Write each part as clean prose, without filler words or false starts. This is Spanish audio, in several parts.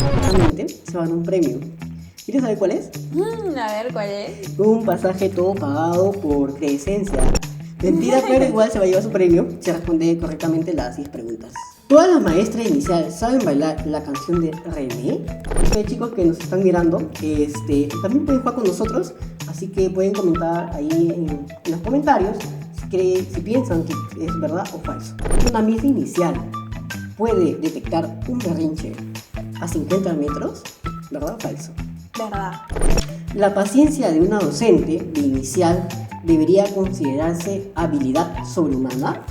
Exactamente, se van a un premio. ¿Quieres saber cuál es? A ver, ¿cuál es? Un pasaje todo pagado por Crescencia. Mentira, pero igual se va a llevar su premio si responde correctamente las 10 preguntas. ¿Todas las maestras inicial saben bailar la canción de René? Ustedes chicos que nos están mirando, también pueden jugar con nosotros, así que pueden comentar ahí en los comentarios si piensan que es verdad o falso. Una misa inicial puede detectar un berrinche a 50 metros, ¿verdad o falso? Verdad. La paciencia de una docente de inicial debería considerarse habilidad sobrehumana.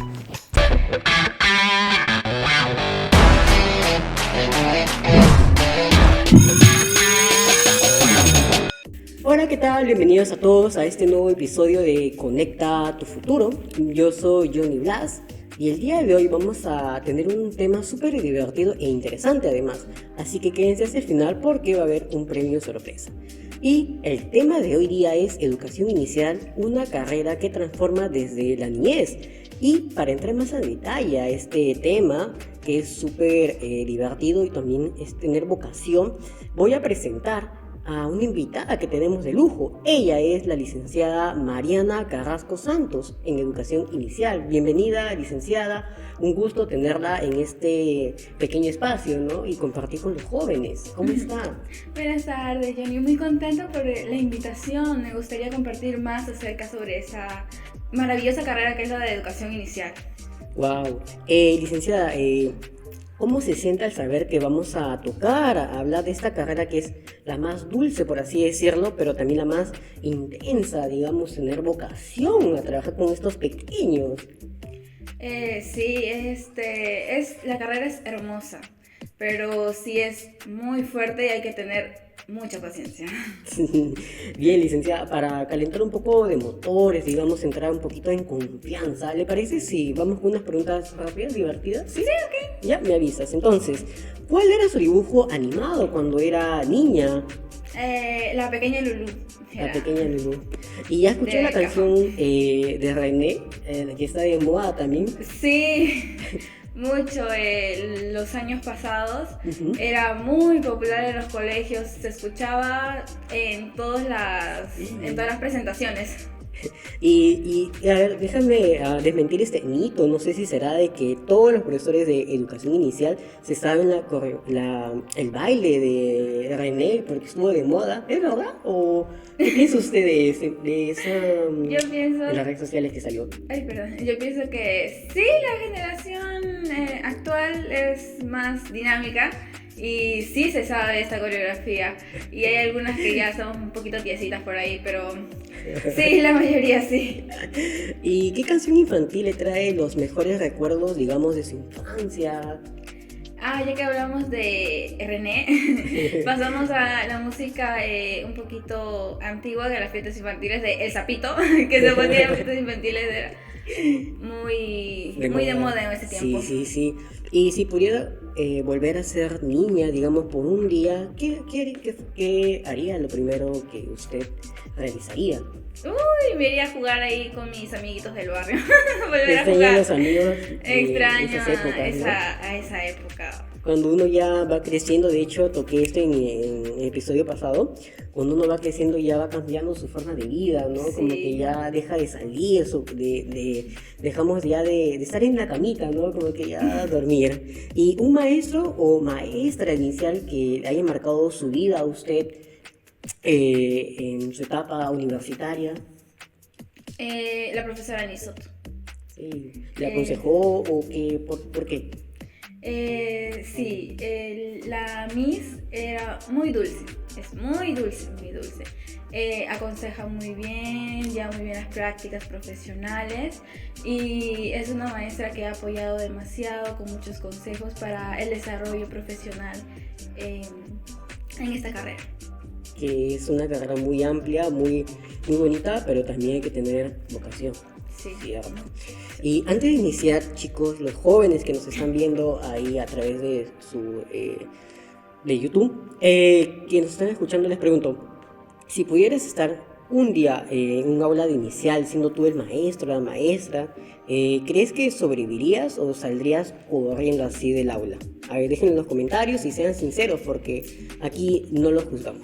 Hola, ¿qué tal? Bienvenidos a todos a este nuevo episodio de Conecta tu Futuro. Yo soy Johnny Blas y el día de hoy vamos a tener un tema súper divertido e interesante además. Así que quédense hasta el final porque va a haber un premio sorpresa. Y el tema de hoy día es educación inicial, una carrera que transforma desde la niñez. Y para entrar más a detalle a este tema, que es súper divertido y también es tener vocación, voy a presentar a una invitada que tenemos de lujo. Ella es la licenciada Mariana Carrasco Santos en Educación Inicial. Bienvenida, licenciada. Un gusto tenerla en este pequeño espacio, ¿no? Y compartir con los jóvenes. ¿Cómo está? Buenas tardes, Johnny. Muy contenta por la invitación. Me gustaría compartir más acerca sobre esa maravillosa carrera que es la de educación inicial. Wow. Licenciada, ¿cómo se siente al saber que vamos a tocar, a hablar de esta carrera que es la más dulce, por así decirlo, pero también la más intensa, digamos, tener vocación a trabajar con estos pequeños? Sí, la carrera es hermosa, pero sí es muy fuerte y hay que tener mucha paciencia. Bien, licenciada, para calentar un poco de motores, digamos, entrar un poquito en confianza, ¿le parece si vamos con unas preguntas rápidas, divertidas? Sí, ok. Ya me avisas. Entonces, ¿cuál era su dibujo animado cuando era niña? La pequeña Lulú. La pequeña Lulú. ¿Y ya escuchó la canción de René, que está de moda también? Sí, mucho. Los años pasados Uh-huh. era muy popular en los colegios, se escuchaba en todas las presentaciones. Y a ver, déjame desmentir este mito. No sé si será de que todos los profesores de educación inicial se saben el baile de René porque estuvo de moda. ¿Es verdad? ¿O qué piensa usted de esa, Yo pienso... de las redes sociales que salió? Ay, perdón. Yo pienso que sí, la generación actual es más dinámica y sí se sabe esta coreografía. Y hay algunas que ya son un poquito tiesitas por ahí, pero sí, la mayoría sí. ¿Y qué canción infantil le trae los mejores recuerdos, digamos, de su infancia? Ya que hablamos de René, pasamos a la música un poquito antigua de las fiestas infantiles de El Sapito, que se ponía en las fiestas infantiles, era muy de moda en ese tiempo. Sí. Y si pudiera volver a ser niña, digamos, por un día, ¿qué haría lo primero que usted realizaría? Uy, me iría a jugar ahí con mis amiguitos del barrio. Volver a Extraño jugar. a los amigos Extraño esas épocas, ¿no? a esa época. Cuando uno ya va creciendo, de hecho toqué esto en el episodio pasado, cuando uno va creciendo ya va cambiando su forma de vida, ¿no? Sí. Como que ya deja de salir, dejamos ya de estar en la camita, ¿no? Como que ya dormir. ¿Y un maestro o maestra inicial que le haya marcado su vida a usted en su etapa universitaria? La profesora Nisoto. Sí. ¿Le aconsejó o qué? ¿Por qué? Sí, la Miss era muy dulce, es muy dulce, muy dulce. Aconseja muy bien, lleva muy bien las prácticas profesionales y es una maestra que ha apoyado demasiado con muchos consejos para el desarrollo profesional en esta carrera. Que es una carrera muy amplia, muy bonita, pero también hay que tener vocación. Sí. ¿Cierto? Y antes de iniciar, chicos, los jóvenes que nos están viendo ahí a través de de YouTube, que nos están escuchando, les pregunto, si pudieras estar un día en un aula de inicial, siendo tú el maestro, la maestra, ¿crees que sobrevivirías o saldrías corriendo así del aula? A ver, déjenlo en los comentarios y sean sinceros porque aquí no lo juzgamos.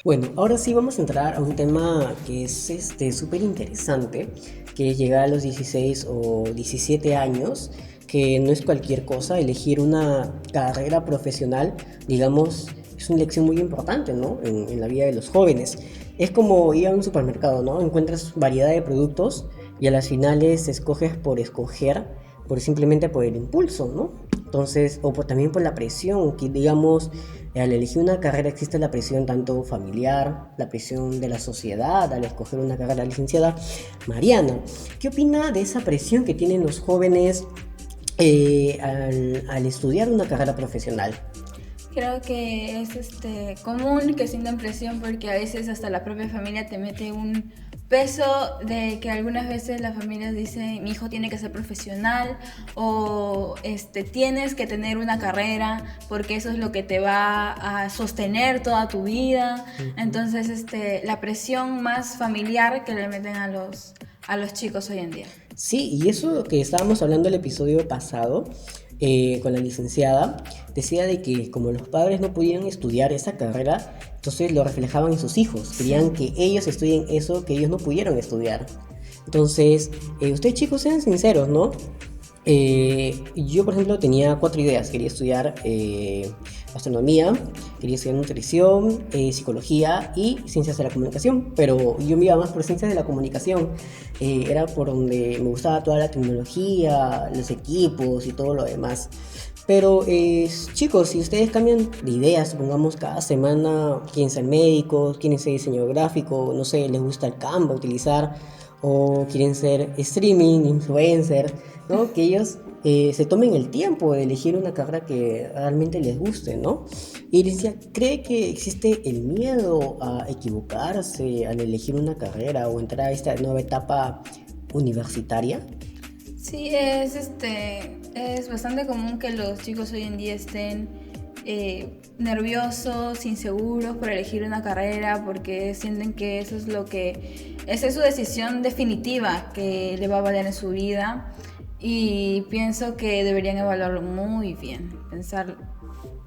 Bueno, ahora sí vamos a entrar a un tema que es súper interesante, que es llegar a los 16 o 17 años, que no es cualquier cosa, elegir una carrera profesional, digamos, es una elección muy importante, ¿no? En la vida de los jóvenes. Es como ir a un supermercado, ¿no? Encuentras variedad de productos y a las finales escoges por escoger, simplemente por el impulso, ¿no? Entonces, también por la presión, que digamos, al elegir una carrera existe la presión tanto familiar, la presión de la sociedad al escoger una carrera. Licenciada Mariana, ¿qué opina de esa presión que tienen los jóvenes al estudiar una carrera profesional? Creo que es común que sientan presión porque a veces hasta la propia familia te mete un peso de que algunas veces la familia dice mi hijo tiene que ser profesional o tienes que tener una carrera porque eso es lo que te va a sostener toda tu vida. Entonces la presión más familiar que le meten a los chicos hoy en día. Sí, y eso que estábamos hablando el episodio pasado con la licenciada, decía de que como los padres no podían estudiar esa carrera, entonces lo reflejaban en sus hijos, querían que ellos estudien eso que ellos no pudieron estudiar. Entonces, ustedes chicos sean sinceros, ¿no? Yo por ejemplo tenía 4 ideas, quería estudiar astronomía, quería estudiar nutrición, psicología y ciencias de la comunicación, pero yo me iba más por ciencias de la comunicación, era por donde me gustaba toda la tecnología, los equipos y todo lo demás. Pero chicos, si ustedes cambian de ideas, supongamos cada semana quieren ser médicos, quieren ser diseñador gráfico, no sé, les gusta el Canva utilizar, o quieren ser streaming, influencer, ¿no? Que ellos se tomen el tiempo de elegir una carrera que realmente les guste, ¿no? Y decía, ¿cree que existe el miedo a equivocarse al elegir una carrera o entrar a esta nueva etapa universitaria? Sí, es bastante común que los chicos hoy en día estén nerviosos, inseguros por elegir una carrera porque sienten que esa es su decisión definitiva que le va a valer en su vida, y pienso que deberían evaluarlo muy bien, pensar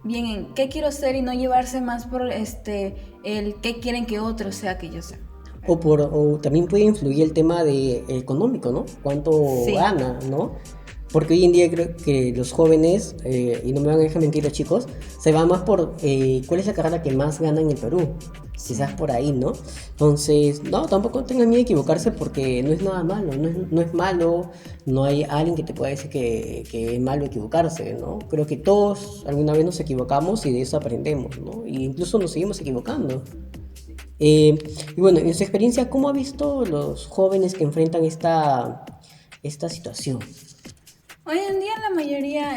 bien en qué quiero ser y no llevarse más por el qué quieren que otro sea que yo sea. O también puede influir el tema económico, ¿no? Cuánto gana, ¿no? Porque hoy en día creo que los jóvenes, y no me van a dejar mentir los chicos, se van más por cuál es la carrera que más gana en el Perú. Quizás por ahí, ¿no? Entonces, no, tampoco tengan miedo de equivocarse porque no es nada malo, no es malo, no hay alguien que te pueda decir que es malo equivocarse, ¿no? Creo que todos alguna vez nos equivocamos y de eso aprendemos, ¿no? Y incluso nos seguimos equivocando. Y bueno, en su experiencia, ¿cómo ha visto los jóvenes que enfrentan esta situación? Hoy en día la mayoría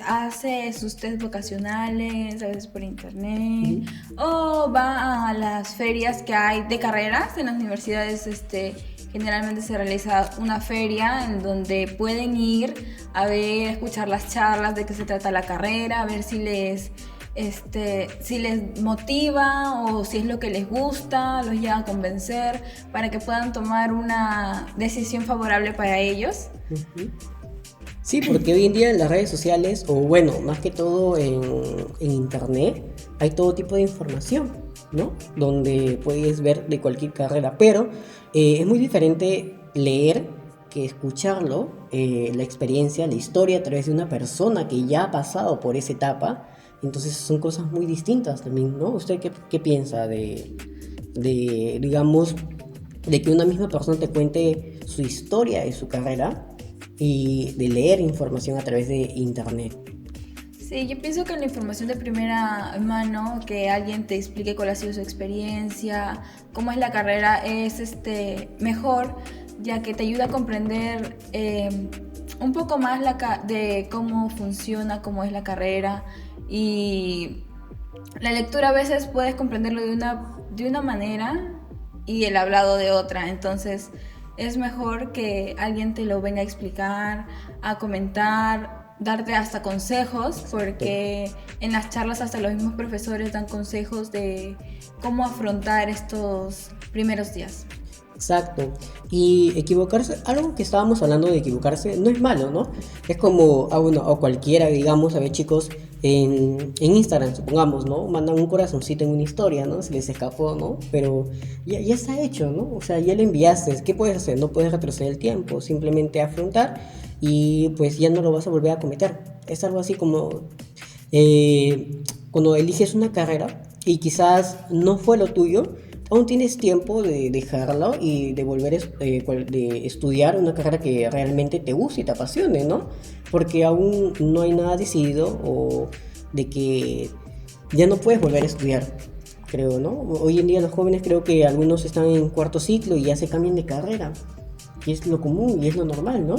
hace sus test vocacionales, a veces por internet, o va a las ferias que hay de carreras en las universidades. Generalmente se realiza una feria en donde pueden ir a ver, escuchar las charlas de qué se trata la carrera, a ver si les motiva o si es lo que les gusta, los lleva a convencer para que puedan tomar una decisión favorable para ellos. Sí, porque hoy en día en las redes sociales, o bueno, más que todo en internet, hay todo tipo de información, ¿no? Donde puedes ver de cualquier carrera, pero es muy diferente leer que escucharlo, la experiencia, la historia a través de una persona que ya ha pasado por esa etapa. Entonces son cosas muy distintas también, ¿no? ¿Usted qué piensa digamos, de que una misma persona te cuente su historia de su carrera y de leer información a través de internet? Sí, yo pienso que la información de primera mano, que alguien te explique cuál ha sido su experiencia, cómo es la carrera, es mejor, ya que te ayuda a comprender un poco más de cómo funciona, cómo es la carrera. Y la lectura a veces puedes comprenderlo de una manera y el hablado de otra. Entonces es mejor que alguien te lo venga a explicar, a comentar, darte hasta consejos, Exacto. porque en las charlas hasta los mismos profesores dan consejos de cómo afrontar estos primeros días. Exacto. Y equivocarse, algo que estábamos hablando de equivocarse, no es malo, ¿no? Es como, bueno, o cualquiera, digamos, a ver chicos, en Instagram, supongamos, ¿no? Mandan un corazoncito en una historia, ¿no? Se les escapó, ¿no? Pero ya está hecho, ¿no? O sea, ya lo enviaste. ¿Qué puedes hacer? No puedes retroceder el tiempo, simplemente afrontar y pues ya no lo vas a volver a cometer. Es algo así como cuando eliges una carrera y quizás no fue lo tuyo, aún tienes tiempo de dejarlo y de volver de estudiar una carrera que realmente te guste y te apasione, ¿no? Porque aún no hay nada decidido o de que ya no puedes volver a estudiar, creo, ¿no? Hoy en día los jóvenes creo que algunos están en cuarto ciclo y ya se cambian de carrera, y es lo común y es lo normal, ¿no?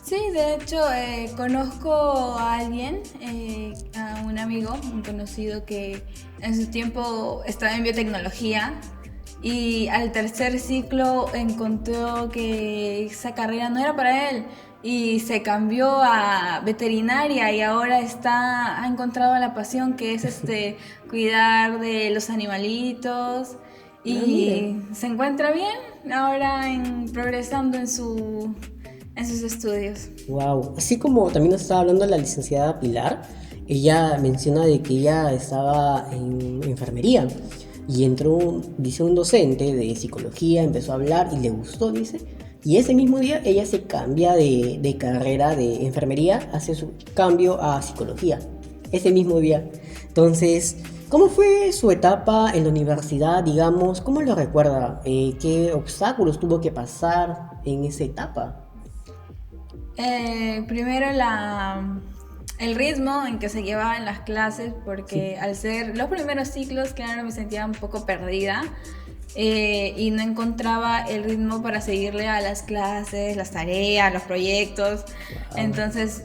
Sí, de hecho, conozco a alguien, a un amigo, un conocido que en su tiempo estaba en biotecnología y al tercer ciclo encontró que esa carrera no era para él y se cambió a veterinaria y ahora ha encontrado la pasión que es cuidar de los animalitos Ah, mira. y se encuentra bien ahora progresando en sus estudios. Wow, así como también nos estaba hablando la licenciada Pilar, ella menciona de que ella estaba en enfermería y entró, dice, un docente de psicología, empezó a hablar y le gustó, dice, y ese mismo día ella se cambia de carrera de enfermería, hace su cambio a psicología, ese mismo día. Entonces, ¿cómo fue su etapa en la universidad, digamos? ¿Cómo lo recuerda? ¿Qué obstáculos tuvo que pasar en esa etapa? Primero el ritmo en que se llevaban las clases, porque al ser los primeros ciclos, claro, me sentía un poco perdida y no encontraba el ritmo para seguirle a las clases, las tareas, los proyectos. Wow. Entonces,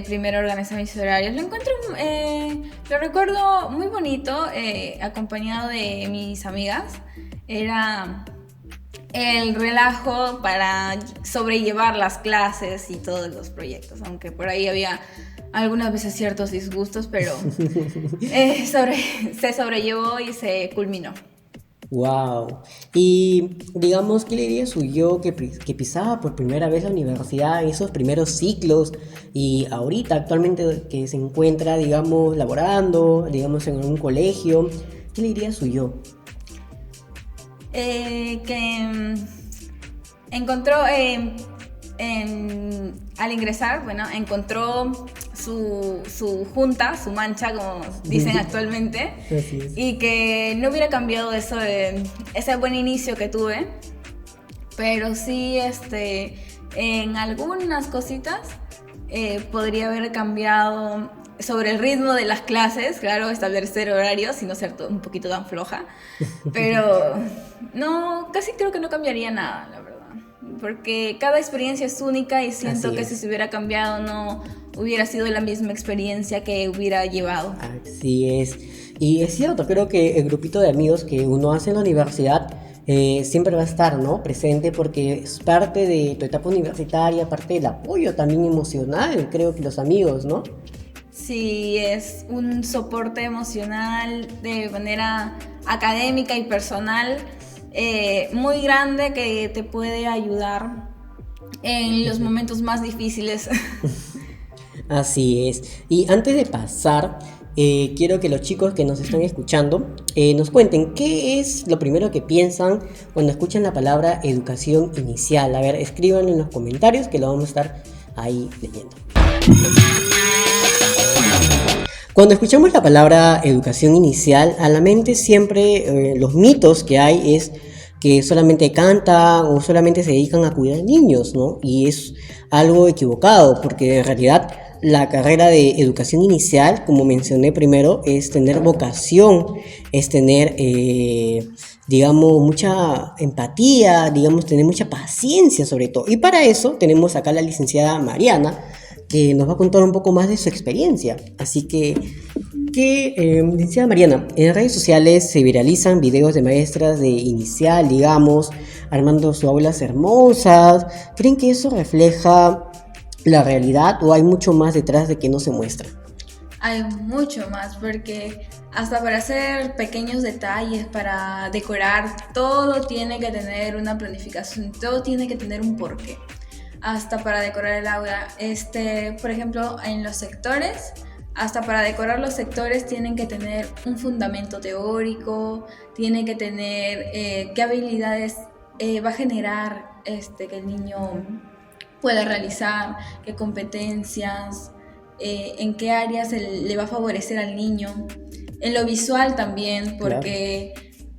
primero organizé mis horarios. Lo recuerdo muy bonito, acompañado de mis amigas. Era el relajo para sobrellevar las clases y todos los proyectos, aunque por ahí había algunas veces ciertos disgustos, pero se sobrellevó y se culminó. Wow. Y digamos, ¿qué le diría a su yo que pisaba por primera vez la universidad, esos primeros ciclos, y ahorita actualmente que se encuentra, digamos, laborando, digamos, en un colegio? ¿Qué le diría a su yo? Que encontró al ingresar, bueno, encontró su junta, su mancha, como dicen actualmente, Así es. y que no hubiera cambiado eso de ese buen inicio que tuve, pero sí en algunas cositas podría haber cambiado sobre el ritmo de las clases, claro, establecer horarios y no ser un poquito tan floja, pero no, casi creo que no cambiaría nada, la verdad, porque cada experiencia es única y siento Así que es. si se hubiera cambiado no hubiera sido la misma experiencia que hubiera llevado. Así es. Y es cierto, creo que el grupito de amigos que uno hace en la universidad siempre va a estar, ¿no? Presente, porque es parte de tu etapa universitaria, parte del apoyo también emocional, creo que los amigos, ¿no? Sí, es un soporte emocional de manera académica y personal muy grande que te puede ayudar en los momentos más difíciles. Así es. Y antes de pasar, quiero que los chicos que nos están escuchando nos cuenten qué es lo primero que piensan cuando escuchan la palabra educación inicial. A ver, escríbanlo en los comentarios que lo vamos a estar ahí leyendo. Cuando escuchamos la palabra educación inicial, a la mente siempre los mitos que hay es que solamente cantan o solamente se dedican a cuidar niños, ¿no? Y es algo equivocado, porque en realidad la carrera de educación inicial, como mencioné primero, es tener vocación, es tener, digamos, mucha empatía, digamos, tener mucha paciencia sobre todo. Y para eso tenemos acá a la licenciada Mariana, que nos va a contar un poco más de su experiencia. Así que licenciada Mariana, en redes sociales se viralizan videos de maestras de inicial, digamos, armando sus aulas hermosas. ¿Creen que eso refleja la realidad o hay mucho más detrás de que no se muestra? Hay mucho más porque hasta para hacer pequeños detalles, para decorar, todo tiene que tener una planificación, todo tiene que tener un porqué. Hasta para decorar el aula, por ejemplo, en los sectores, hasta para decorar los sectores tienen que tener un fundamento teórico, tienen que tener qué habilidades va a generar que el niño pueda realizar, qué competencias, en qué áreas le va a favorecer al niño. En lo visual también, porque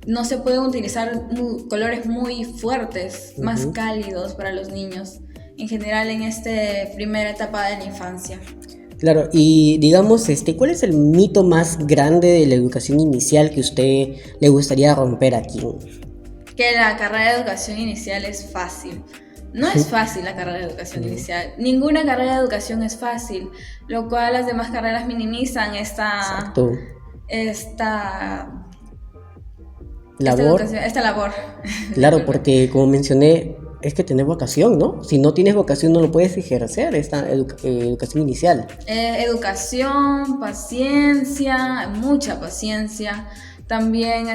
no se pueden utilizar colores muy fuertes, más cálidos para los niños, en general en esta primera etapa de la infancia. Claro, y digamos, ¿cuál es el mito más grande de la educación inicial que usted le gustaría romper aquí? Que la carrera de educación inicial es fácil. No es fácil la carrera de educación inicial. Ninguna carrera de educación es fácil, lo cual las demás carreras minimizan esta labor. Claro, porque como mencioné, es que tener vocación, ¿no? Si no tienes vocación no lo puedes ejercer, esta educación inicial. Educación, paciencia, mucha paciencia. También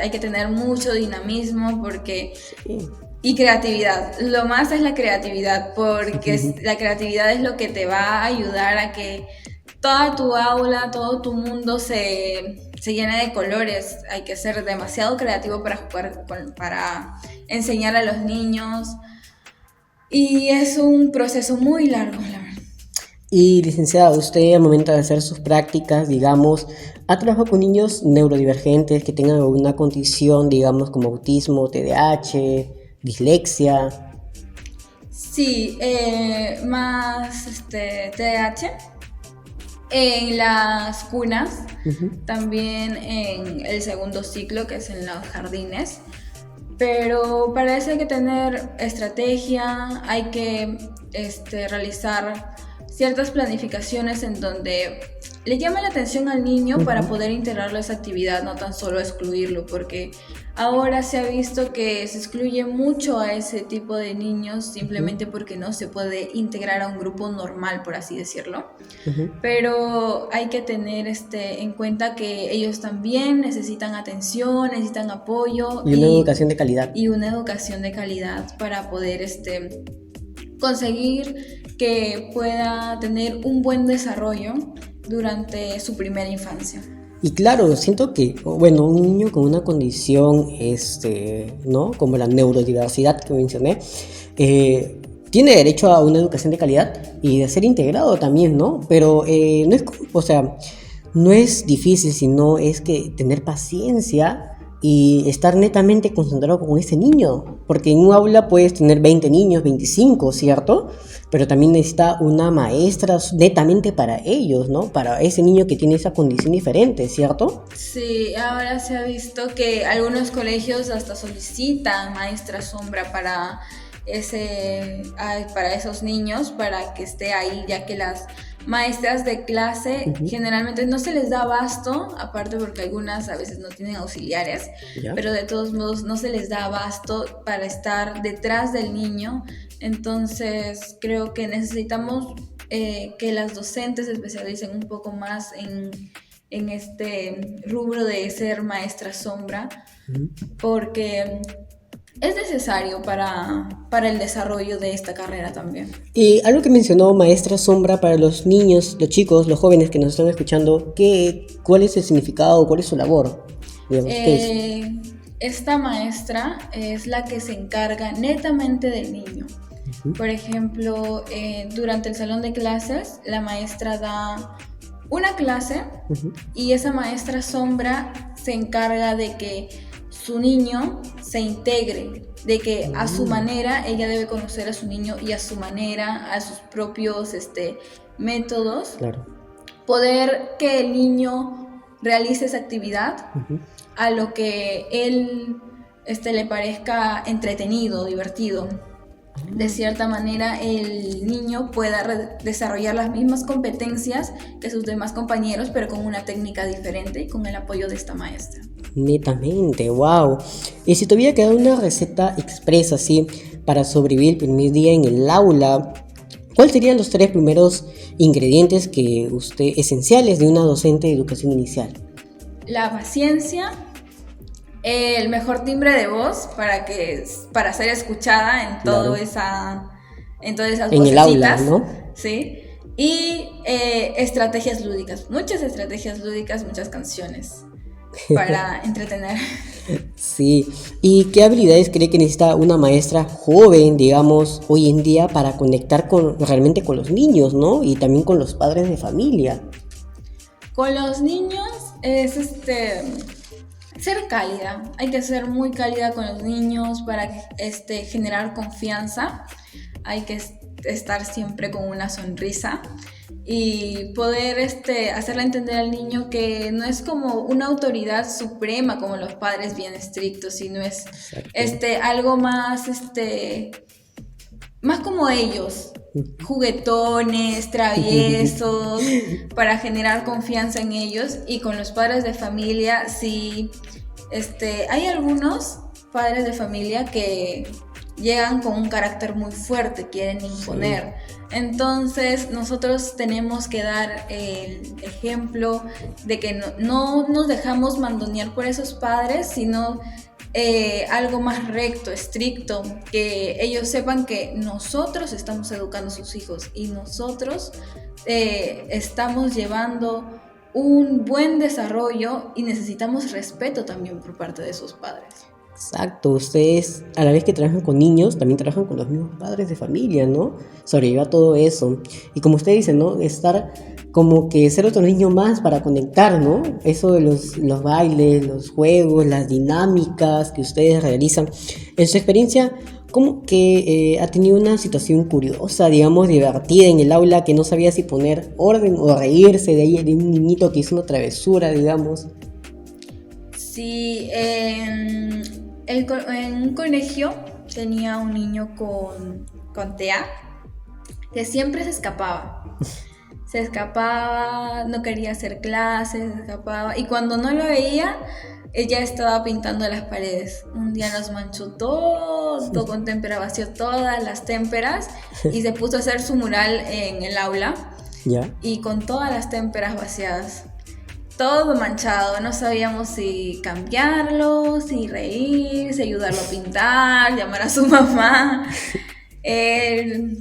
hay que tener mucho dinamismo porque... Sí. Y creatividad. Lo más es la creatividad, porque la creatividad es lo que te va a ayudar a que toda tu aula, todo tu mundo se llene de colores. Hay que ser demasiado creativo para jugar, para enseñar a los niños. Y es un proceso muy largo, la verdad. Y licenciada, usted al momento de hacer sus prácticas, digamos, ¿ha trabajado con niños neurodivergentes que tengan alguna condición, digamos, como autismo, TDAH, dislexia? Sí, más TDAH en las cunas, también en el segundo ciclo, que es en los jardines. Pero para eso hay que tener estrategia, hay que realizar ciertas planificaciones en donde le llame la atención al niño para poder integrarlo a esa actividad, no tan solo excluirlo, porque ahora se ha visto que se excluye mucho a ese tipo de niños simplemente porque no se puede integrar a un grupo normal, por así decirlo. Pero hay que tener en cuenta que ellos también necesitan atención, necesitan apoyo. Y una educación de calidad. Y una educación de calidad para poder conseguir que pueda tener un buen desarrollo durante su primera infancia. Y claro, siento que, bueno, un niño con una condición, ¿no? Como la neurodiversidad que mencioné, tiene derecho a una educación de calidad y de ser integrado también, ¿no? Pero no es difícil, sino es que tener paciencia y estar netamente concentrado con ese niño, porque en un aula puedes tener 20 niños, 25, ¿cierto? Pero también necesita una maestra netamente para ellos, ¿no? Para ese niño que tiene esa condición diferente, ¿cierto? Sí, ahora se ha visto que algunos colegios hasta solicitan maestra sombra para esos niños, para que esté ahí, ya que las maestras de clase generalmente no se les da abasto, aparte porque algunas a veces no tienen auxiliares, pero de todos modos no se les da abasto para estar detrás del niño. Entonces creo que necesitamos que las docentes se especialicen un poco más en este rubro de ser maestra sombra, porque es necesario para el desarrollo de esta carrera también. Y algo que mencionó maestra sombra para los niños, los chicos, los jóvenes que nos están escuchando, ¿cuál es el significado, cuál es su labor? Digamos, ¿qué es? Esta maestra es la que se encarga netamente del niño. Por ejemplo, durante el salón de clases, la maestra da una clase y esa maestra sombra se encarga de que su niño se integre, de que a su manera ella debe conocer a su niño y a su manera, a sus propios métodos, poder que el niño realice esa actividad a lo que él le parezca entretenido, divertido. De cierta manera el niño pueda desarrollar las mismas competencias que sus demás compañeros, pero con una técnica diferente y con el apoyo de esta maestra. Netamente, wow. Y si te hubiera quedado una receta expresa así para sobrevivir el primer día en el aula, ¿Cuáles serían los 3 primeros ingredientes esenciales de una docente de educación inicial? La paciencia, el mejor timbre de voz para ser escuchada en Claro. en todas esas En el vocecitas, aula, ¿no? ¿sí? Y estrategias lúdicas, muchas estrategias lúdicas, muchas canciones para entretener. Sí. ¿Y qué habilidades cree que necesita una maestra joven, digamos, hoy en día para conectar realmente con los niños, ¿no? Y también con los padres de familia. Con los niños es ser cálida. Hay que ser muy cálida con los niños para generar confianza. Hay que estar siempre con una sonrisa y poder hacerle entender al niño que no es como una autoridad suprema como los padres bien estrictos, sino es algo más más como ellos, juguetones, traviesos, para generar confianza en ellos. Y con los padres de familia, sí, hay algunos padres de familia que llegan con un carácter muy fuerte, quieren imponer. Entonces nosotros tenemos que dar el ejemplo de que no nos dejamos mandonear por esos padres, sino algo más recto, estricto, que ellos sepan que nosotros estamos educando a sus hijos y nosotros estamos llevando un buen desarrollo y necesitamos respeto también por parte de sus padres. Exacto, ustedes a la vez que trabajan con niños, también trabajan con los mismos padres de familia, ¿no? Sobrellevar todo eso. Y como usted dice, ¿no? Estar como que ser otro niño más para conectar, ¿no? Eso de los bailes, los juegos, las dinámicas que ustedes realizan. En su experiencia, ¿cómo que ha tenido una situación curiosa, digamos, divertida en el aula que no sabía si poner orden o reírse de un niñito que hizo una travesura, digamos? Sí, en un colegio tenía un niño con TEA que siempre se escapaba. Se escapaba, no quería hacer clases, se escapaba. Y cuando no lo veía, ella estaba pintando las paredes. Un día nos manchó todo con témpera, vació todas las témperas y se puso a hacer su mural en el aula. ¿Ya? Y con todas las témperas vaciadas. Todo manchado, no sabíamos si cambiarlo, si reír, si ayudarlo a pintar, llamar a su mamá.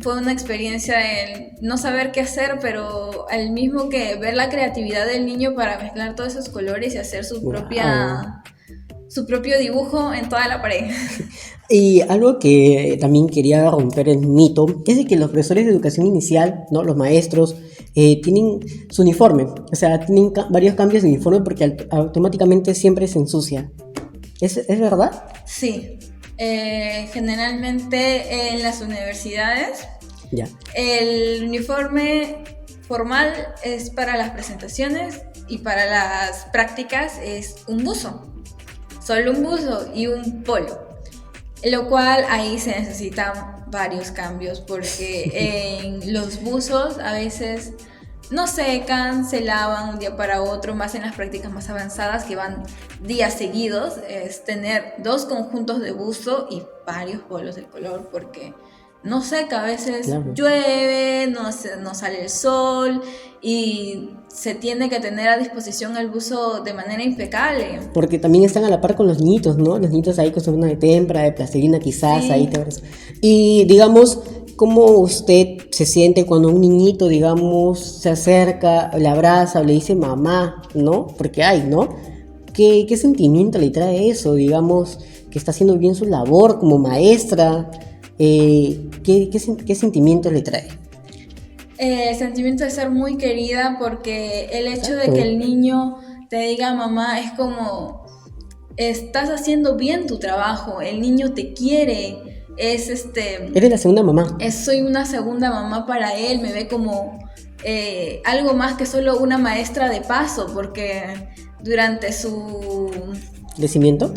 Fue una experiencia de no saber qué hacer, pero al mismo que ver la creatividad del niño para mezclar todos esos colores y hacer su propio dibujo en toda la pared. Y algo que también quería romper el mito es de que los profesores de educación inicial, ¿no? Los maestros, tienen su uniforme, o sea, tienen varios cambios de uniforme porque automáticamente siempre se ensucia. ¿Es verdad? Sí, generalmente en las universidades Ya. el uniforme formal es para las presentaciones y para las prácticas es un buzo, solo un buzo y un polo, lo cual ahí se necesitan varios cambios porque en los buzos a veces no secan, se lavan un día para otro, más en las prácticas más avanzadas que van días seguidos, es tener 2 conjuntos de buzo y varios polos de color porque no seca, a veces Claro. llueve, no sale el sol y se tiene que tener a disposición el buzo de manera impecable. Porque también están a la par con los niñitos, ¿no? Los niñitos ahí con su una de témpera, de plastilina quizás, Sí. ahí te ves. Y digamos, ¿cómo usted se siente cuando un niñito, digamos, se acerca, le abraza o le dice mamá, ¿no? Porque hay, ¿no? ¿Qué sentimiento le trae eso? Digamos, que está haciendo bien su labor como maestra. ¿Qué sentimiento le trae? El sentimiento de ser muy querida porque el hecho Exacto. de que el niño te diga mamá es como estás haciendo bien tu trabajo, el niño te quiere, Eres la segunda mamá. soy una segunda mamá para él, me ve como algo más que solo una maestra de paso porque durante su ¿Crecimiento?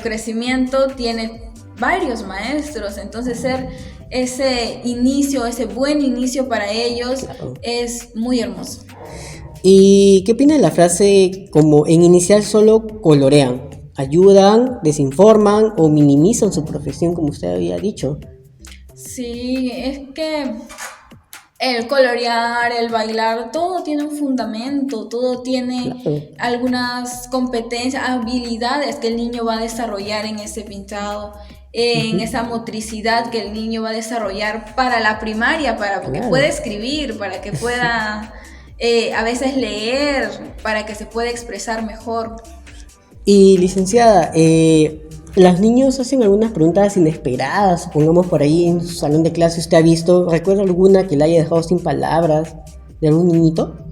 crecimiento tiene varios maestros, entonces ser ese inicio, ese buen inicio para ellos, Claro. es muy hermoso. ¿Y qué opina de la frase como en inicial solo colorean? ¿Ayudan, desinforman o minimizan su profesión como usted había dicho? Sí, es que El colorear, el bailar, todo tiene un fundamento, todo tiene Claro. algunas competencias, habilidades que el niño va a desarrollar en ese pintado, en esa motricidad que el niño va a desarrollar para la primaria, para que Claro. pueda escribir, para que pueda a veces leer, para que se pueda expresar mejor. Y licenciada, las niños hacen algunas preguntas inesperadas, supongamos por ahí en su salón de clase usted ha visto, ¿recuerda alguna que la haya dejado sin palabras de algún niñito?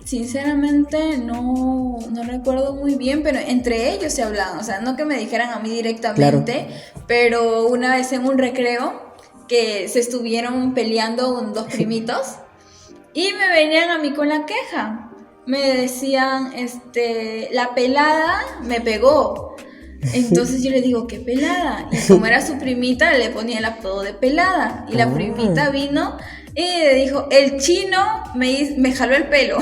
Sinceramente no recuerdo muy bien, pero entre ellos se hablaban, o sea, no que me dijeran a mí directamente, pero una vez en un recreo que se estuvieron peleando dos primitos y me venían a mí con la queja. Me decían, la pelada me pegó. Entonces yo le digo, ¿qué pelada? Y como era su primita, le ponía el apodo de pelada. Y la primita vino y le dijo, el chino me jaló el pelo.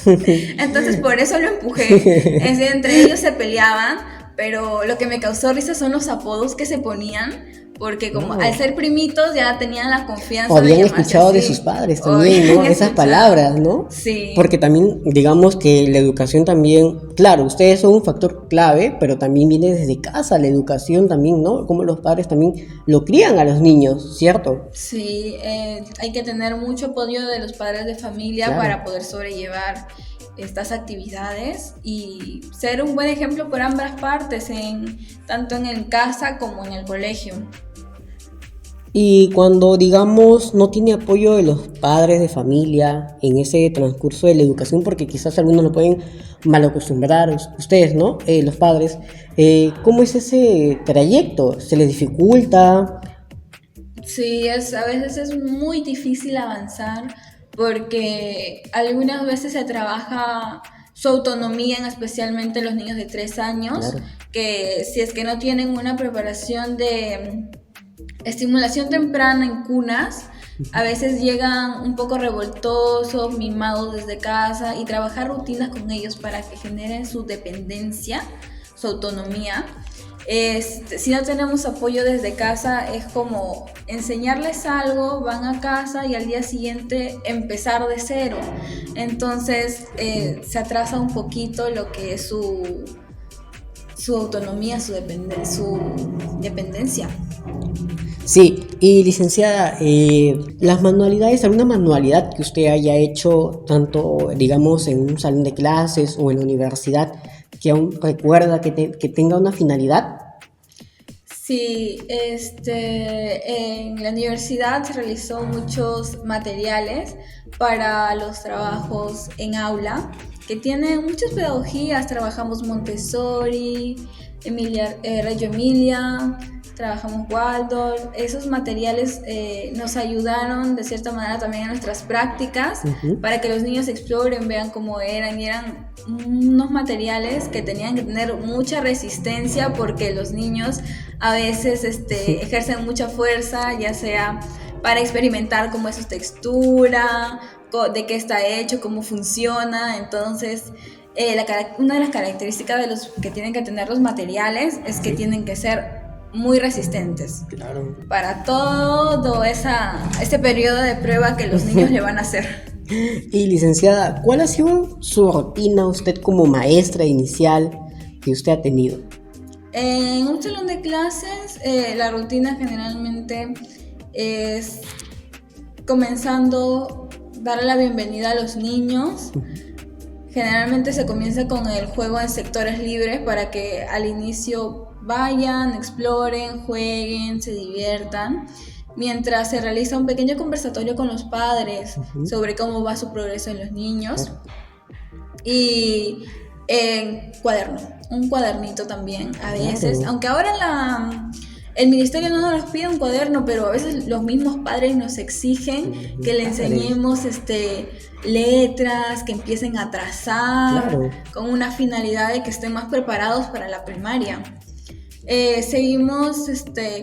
Entonces por eso lo empujé. Entre ellos se peleaban, pero lo que me causó risa son los apodos que se ponían. Porque como al ser primitos ya tenían la confianza O habían de llamarse escuchado así. de sus padres también, ¿no? Esas palabras, ¿no? Sí. Porque también, digamos que la educación también, claro, ustedes son un factor clave, pero también viene desde casa, la educación también, ¿no? Como los padres también lo crían a los niños, ¿cierto? Sí, hay que tener mucho apoyo de los padres de familia, Claro, para poder sobrellevar estas actividades y ser un buen ejemplo por ambas partes, tanto en casa como en el colegio. Y cuando, digamos, no tiene apoyo de los padres de familia en ese transcurso de la educación, porque quizás algunos lo pueden malacostumbrar, ustedes, ¿no? Los padres, ¿cómo es ese trayecto? ¿Se les dificulta? Sí, a veces es muy difícil avanzar porque algunas veces se trabaja su autonomía, especialmente los niños de 3 años, Claro. que si es que no tienen una preparación de estimulación temprana en cunas, a veces llegan un poco revoltosos, mimados desde casa, y trabajar rutinas con ellos para que generen su dependencia, su autonomía. Si no tenemos apoyo desde casa, es como enseñarles algo, van a casa y al día siguiente empezar de cero. Entonces se atrasa un poquito lo que es su autonomía, su dependencia. Sí, y licenciada, las manualidades, ¿alguna manualidad que usted haya hecho tanto, digamos, en un salón de clases o en la universidad que aún recuerda que tenga una finalidad? Sí, en la universidad se realizó muchos materiales para los trabajos en aula que tienen muchas pedagogías. Trabajamos Montessori, Reggio Emilia, trabajamos Waldorf. Esos materiales nos ayudaron de cierta manera también en nuestras prácticas, para que los niños exploren, vean cómo eran, y eran unos materiales que tenían que tener mucha resistencia, porque los niños a veces ejercen mucha fuerza, ya sea para experimentar cómo es su textura, de qué está hecho, cómo funciona. Entonces una de las características de los que tienen que tener los materiales es que tienen que ser muy resistentes. Claro. Para todo ese periodo de prueba que los niños le van a hacer. Y licenciada, ¿cuál ha sido su rutina usted como maestra inicial que usted ha tenido? En un salón de clases, la rutina generalmente es comenzando, darle la bienvenida a los niños. Generalmente se comienza con el juego en sectores libres, para que al inicio vayan, exploren, jueguen, se diviertan, mientras se realiza un pequeño conversatorio con los padres sobre cómo va su progreso en los niños. Y un cuadernito también a veces, aunque ahora el ministerio no nos pide un cuaderno, pero a veces los mismos padres nos exigen que le enseñemos letras, que empiecen a trazar, con una finalidad de que estén más preparados para la primaria. Seguimos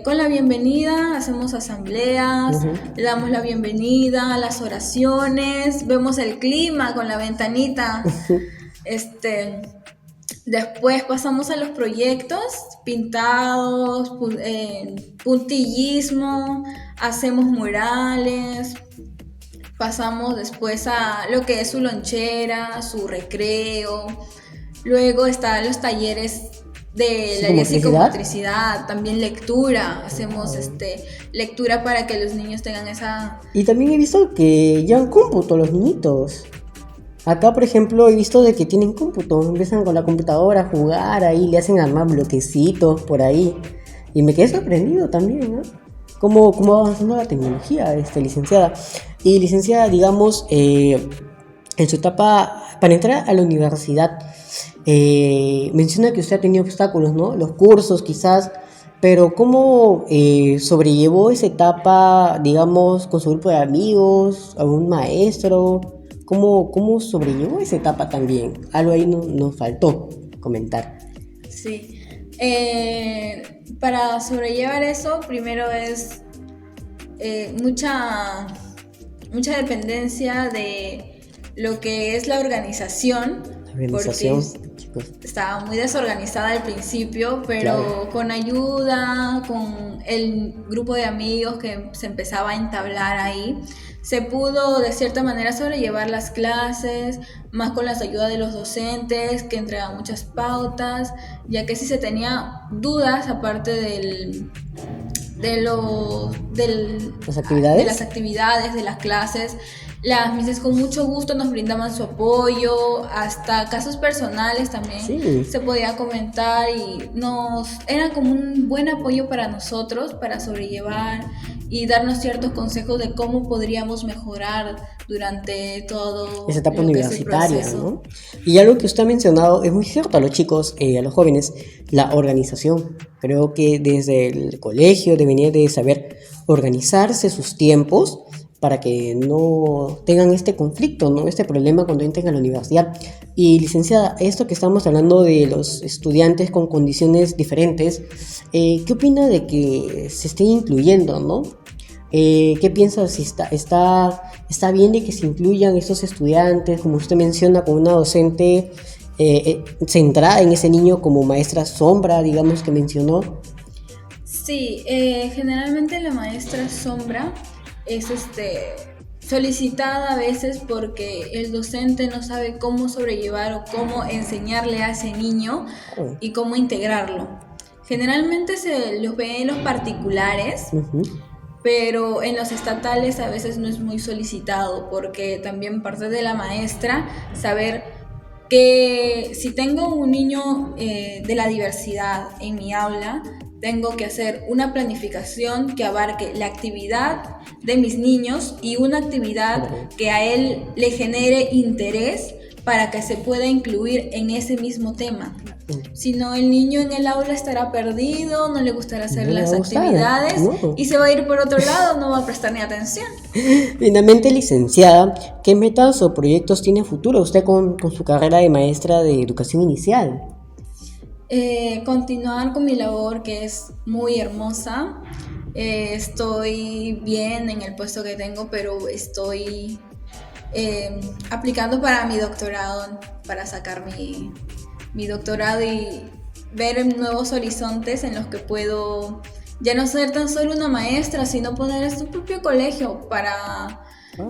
con la bienvenida, hacemos asambleas, le damos la bienvenida, las oraciones, vemos el clima con la ventanita. Después pasamos a los proyectos, pintados, puntillismo, hacemos murales, pasamos después a lo que es su lonchera, su recreo. Luego están los talleres del área de psicomotricidad, también lectura, hacemos lectura para que los niños tengan esa... Y también he visto que llevan cómputo los niñitos. Acá, por ejemplo, he visto de que tienen cómputo, empiezan con la computadora a jugar ahí, le hacen armar bloquecitos por ahí. Y me quedé sorprendido también, ¿no? Cómo va avanzando la tecnología, licenciada. Y licenciada, digamos, en su etapa, para entrar a la universidad, menciona que usted ha tenido obstáculos, ¿no? Los cursos quizás, pero ¿cómo sobrellevó esa etapa, digamos, con su grupo de amigos, algún maestro? ¿Cómo sobrellevó esa etapa también? Algo ahí nos faltó comentar. Sí. Para sobrellevar eso, primero es mucha dependencia de lo que es la organización. Porque Chicos. estaba muy desorganizada al principio, pero claro, con ayuda, con el grupo de amigos que se empezaba a entablar ahí, se pudo de cierta manera sobrellevar las clases, más con las ayudas de los docentes que entregaban muchas pautas, ya que si se tenía dudas aparte de las actividades, de las clases, las mises con mucho gusto nos brindaban su apoyo, hasta casos personales también se podía comentar y eran como un buen apoyo para nosotros, para sobrellevar y darnos ciertos consejos de cómo podríamos mejorar durante todo esa etapa universitaria, ¿no? Y algo que usted ha mencionado es muy cierto a los chicos, a los jóvenes, la organización. Creo que desde el colegio deberían de saber organizarse sus tiempos para que no tengan este conflicto, ¿no? Este problema cuando entren a la universidad. Y licenciada, esto que estamos hablando de los estudiantes con condiciones diferentes, ¿qué opina de que se esté incluyendo, ¿no? ¿Qué piensa si está bien de que se incluyan estos estudiantes, como usted menciona, con una docente centrada en ese niño como maestra sombra, digamos, que mencionó? Sí, generalmente la maestra sombra es solicitada a veces porque el docente no sabe cómo sobrellevar o cómo enseñarle a ese niño y cómo integrarlo. Generalmente se los ve en los particulares, pero en los estatales a veces no es muy solicitado, porque también parte de la maestra saber que si tengo un niño de la diversidad en mi aula, tengo que hacer una planificación que abarque la actividad de mis niños y una actividad que a él le genere interés para que se pueda incluir en ese mismo tema. Si no, el niño en el aula estará perdido, no le gustará hacer las actividades y se va a ir por otro lado, no va a prestar ni atención. Finalmente, licenciada, ¿qué metas o proyectos tiene a futuro usted con su carrera de maestra de educación inicial? Continuar con mi labor, que es muy hermosa. Estoy bien en el puesto que tengo, pero estoy aplicando para mi doctorado, para sacar mi doctorado y ver nuevos horizontes en los que puedo ya no ser tan solo una maestra, sino poner su propio colegio para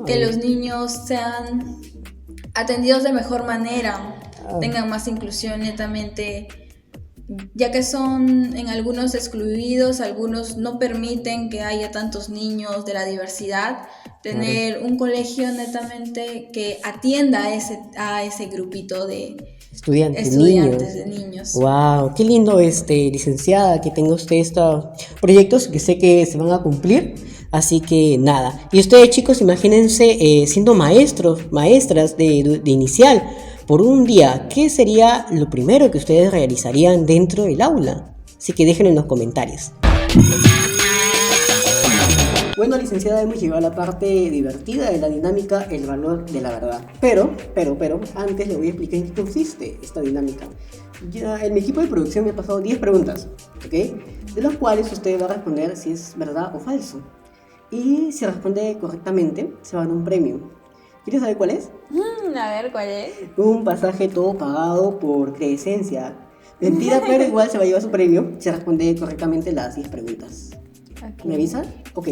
que los niños sean atendidos de mejor manera, tengan más inclusión netamente, ya que son en algunos excluidos, algunos no permiten que haya tantos niños de la diversidad, tener un colegio netamente que atienda a ese grupito de estudiantes de niños. Wow, qué lindo, licenciada, que tenga usted estos proyectos que sé que se van a cumplir. Así que nada. Y ustedes, chicos, imagínense siendo maestras de inicial por un día. ¿Qué sería lo primero que ustedes realizarían dentro del aula? Así que déjenlo en los comentarios. Bueno, licenciada, hemos llegado a la parte divertida de la dinámica, el valor de la verdad. Pero, antes le voy a explicar en qué consiste esta dinámica. Ya en mi equipo de producción me ha pasado 10 preguntas, ¿ok? De las cuales usted va a responder si es verdad o falso. Y si responde correctamente, se va a dar un premio. ¿Quieres saber cuál es? A ver, ¿cuál es? Un pasaje todo pagado por Crescencia. Mentira, pero igual se va a llevar su premio si responde correctamente las 10 preguntas. Ok. ¿Me avisan? Ok.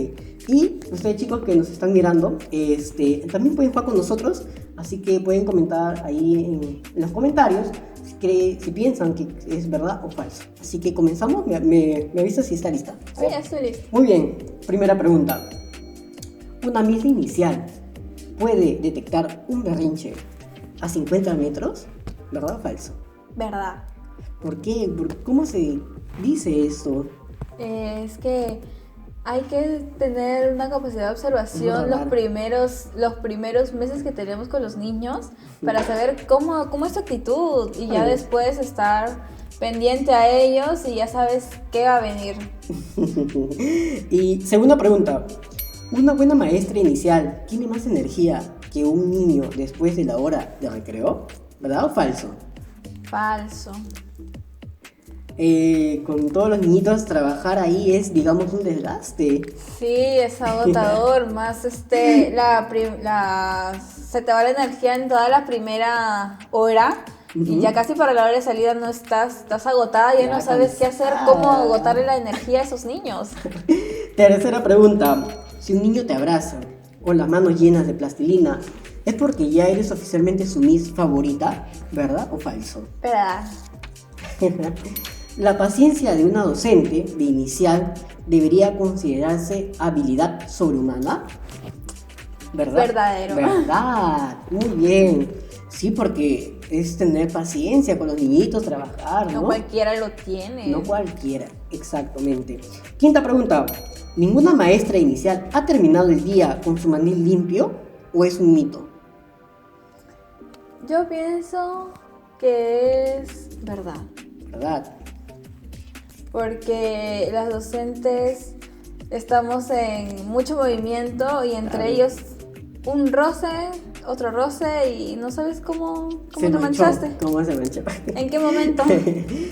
Y ustedes chicos que nos están mirando, también pueden jugar con nosotros, así que pueden comentar ahí en los comentarios si piensan que es verdad o falso. Así que comenzamos, me avisas si está lista. Sí, ya estoy lista. Muy bien, primera pregunta. ¿Una misa inicial puede detectar un berrinche a 50 metros? ¿Verdad o falso? Verdad. ¿Por qué? ¿Cómo se dice esto? Es que hay que tener una capacidad de observación Vamos a los primeros meses que tenemos con los niños para saber cómo es su actitud y ya después estar pendiente a ellos y ya sabes qué va a venir. Y segunda pregunta. ¿Una buena maestra inicial tiene más energía que un niño después de la hora de recreo? ¿Verdad o falso? Falso. Con todos los niñitos trabajar ahí es, digamos, un desgaste. Sí, es agotador, más se te va la energía en toda la primera hora y ya casi para la hora de salida no estás agotada, ya no sabes qué hacer, cómo agotarle la energía a esos niños. Tercera pregunta. Si un niño te abraza con las manos llenas de plastilina, ¿es porque ya eres oficialmente su Miss favorita? ¿Verdad o falso? Verdad. La paciencia de una docente de inicial debería considerarse habilidad sobrehumana. ¿Verdad? Verdadero. Verdad, muy bien. Sí, porque es tener paciencia con los niñitos, trabajar, ¿no? No cualquiera lo tiene. No cualquiera, exactamente. Quinta pregunta. ¿Ninguna maestra inicial ha terminado el día con su mandil limpio o es un mito? Yo pienso que es verdad. ¿Verdad? Porque las docentes estamos en mucho movimiento y entre ellos un roce, otro roce y no sabes cómo te manchaste. ¿Cómo se manchó? ¿En qué momento?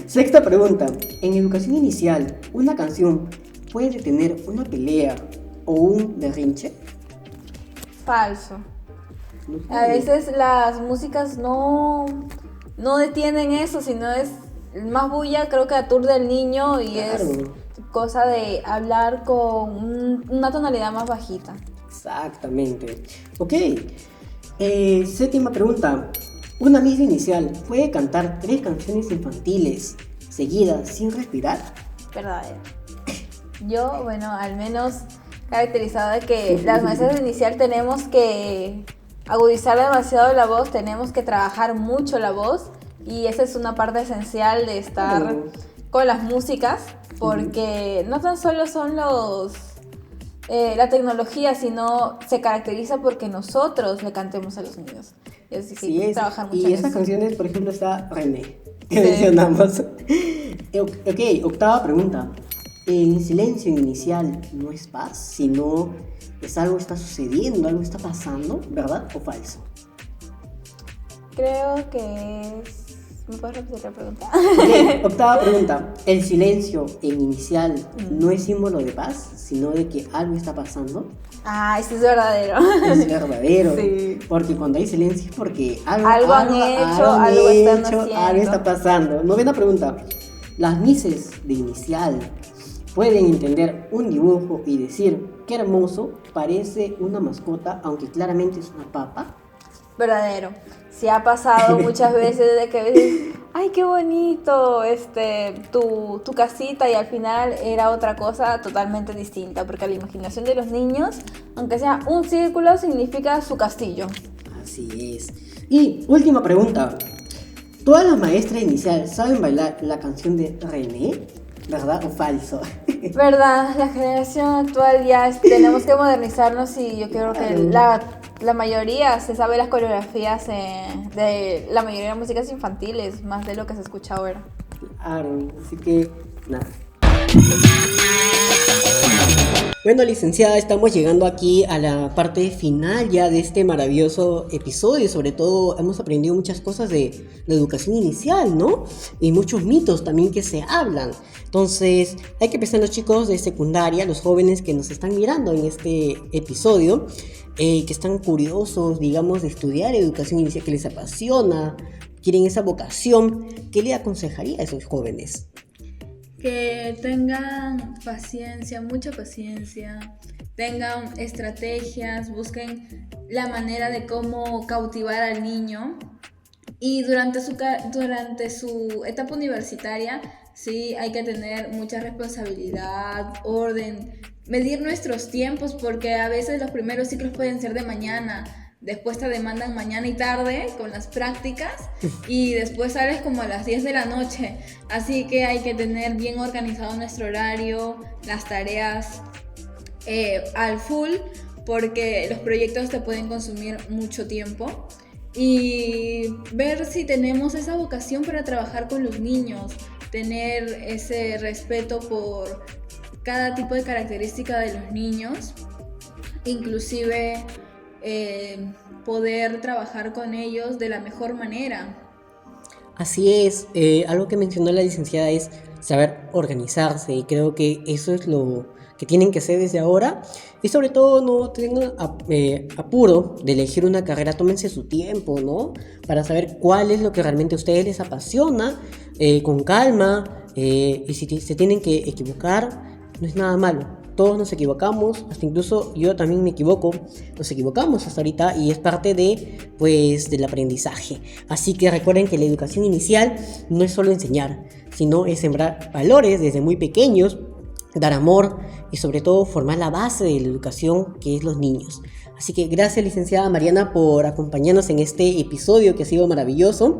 Sexta pregunta. En educación inicial, ¿una canción puede tener una pelea o un berrinche? Falso. No sé. A veces las músicas no detienen eso, sino es más bulla, creo que aturde al niño y Claro. es cosa de hablar con una tonalidad más bajita. Exactamente. Ok. Séptima pregunta. ¿Una misa inicial puede cantar 3 canciones infantiles seguidas sin respirar? Verdadero. Yo, bueno, al menos caracterizado de que las maestras de inicial tenemos que agudizar demasiado la voz, tenemos que trabajar mucho la voz y esa es una parte esencial de estar Claro. con las músicas porque no tan solo son la tecnología, sino se caracteriza porque nosotros le cantemos a los niños. Y así que Sí es. trabajar mucho Y en esas eso. canciones, por ejemplo, está René, que Sí. mencionamos. Ok, octava pregunta. El silencio inicial no es paz, sino es algo está sucediendo, algo está pasando, ¿verdad o falso? Creo que es... ¿Me puedes repetir la pregunta? Ok, octava pregunta. El silencio en inicial no es símbolo de paz, sino de que algo está pasando. Ah, eso es verdadero. Es verdadero. Sí. Porque cuando hay silencio es porque Algo han hecho, algo están haciendo. algo está pasando. Novena pregunta. Las mises de inicial pueden entender un dibujo y decir qué hermoso, parece una mascota, aunque claramente es una papa. Verdadero. Sí ha pasado muchas veces de que ves, ay, qué bonito, tu casita y al final era otra cosa totalmente distinta, porque la imaginación de los niños, aunque sea un círculo, significa su castillo. Así es. Y última pregunta. ¿Todas las maestras inicial saben bailar la canción de René? ¿Verdad o falso? Verdad, la generación actual ya tenemos que modernizarnos y yo creo que la mayoría se sabe las coreografías de la mayoría de músicas infantiles, más de lo que se escucha ahora. Claro, así que nada. Bueno, licenciada, estamos llegando aquí a la parte final ya de este maravilloso episodio. Sobre todo hemos aprendido muchas cosas de la educación inicial, ¿no? Y muchos mitos también que se hablan. Entonces, hay que pensar en los chicos de secundaria, los jóvenes que nos están mirando en este episodio, que están curiosos, digamos, de estudiar educación inicial, que les apasiona, quieren esa vocación. ¿Qué le aconsejaría a esos jóvenes? Que tengan paciencia, mucha paciencia, tengan estrategias, busquen la manera de cómo cautivar al niño. Y durante su etapa universitaria, sí, hay que tener mucha responsabilidad, orden, medir nuestros tiempos, porque a veces los primeros ciclos pueden ser de mañana, después te demandan mañana y tarde con las prácticas y después sales como a las 10 de la noche. Así que hay que tener bien organizado nuestro horario, las tareas al full, porque los proyectos te pueden consumir mucho tiempo. Y ver si tenemos esa vocación para trabajar con los niños, tener ese respeto por cada tipo de característica de los niños, inclusive poder trabajar con ellos de la mejor manera. Así es, algo que mencionó la licenciada es saber organizarse, y creo que eso es lo que tienen que hacer desde ahora. Y sobre todo no tengan apuro de elegir una carrera, tómense su tiempo, ¿no? Para saber cuál es lo que realmente a ustedes les apasiona, con calma, y si se tienen que equivocar, no es nada malo. Todos nos equivocamos, hasta incluso yo también me equivoco, nos equivocamos hasta ahorita, y es parte del aprendizaje. Así que recuerden que la educación inicial no es solo enseñar, sino es sembrar valores desde muy pequeños, dar amor y sobre todo formar la base de la educación, que es los niños. Así que gracias, licenciada Mariana, por acompañarnos en este episodio que ha sido maravilloso.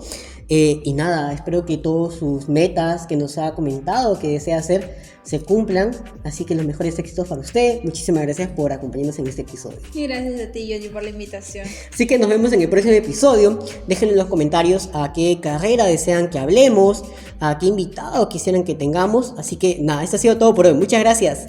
Y nada, espero que todas sus metas que nos ha comentado, que desea hacer, se cumplan. Así que los mejores éxitos para usted. Muchísimas gracias por acompañarnos en este episodio. Y gracias a ti, Johnny, por la invitación. Así que nos vemos en el próximo episodio. Déjenme en los comentarios a qué carrera desean que hablemos, a qué invitado quisieran que tengamos. Así que nada, esto ha sido todo por hoy. Muchas gracias.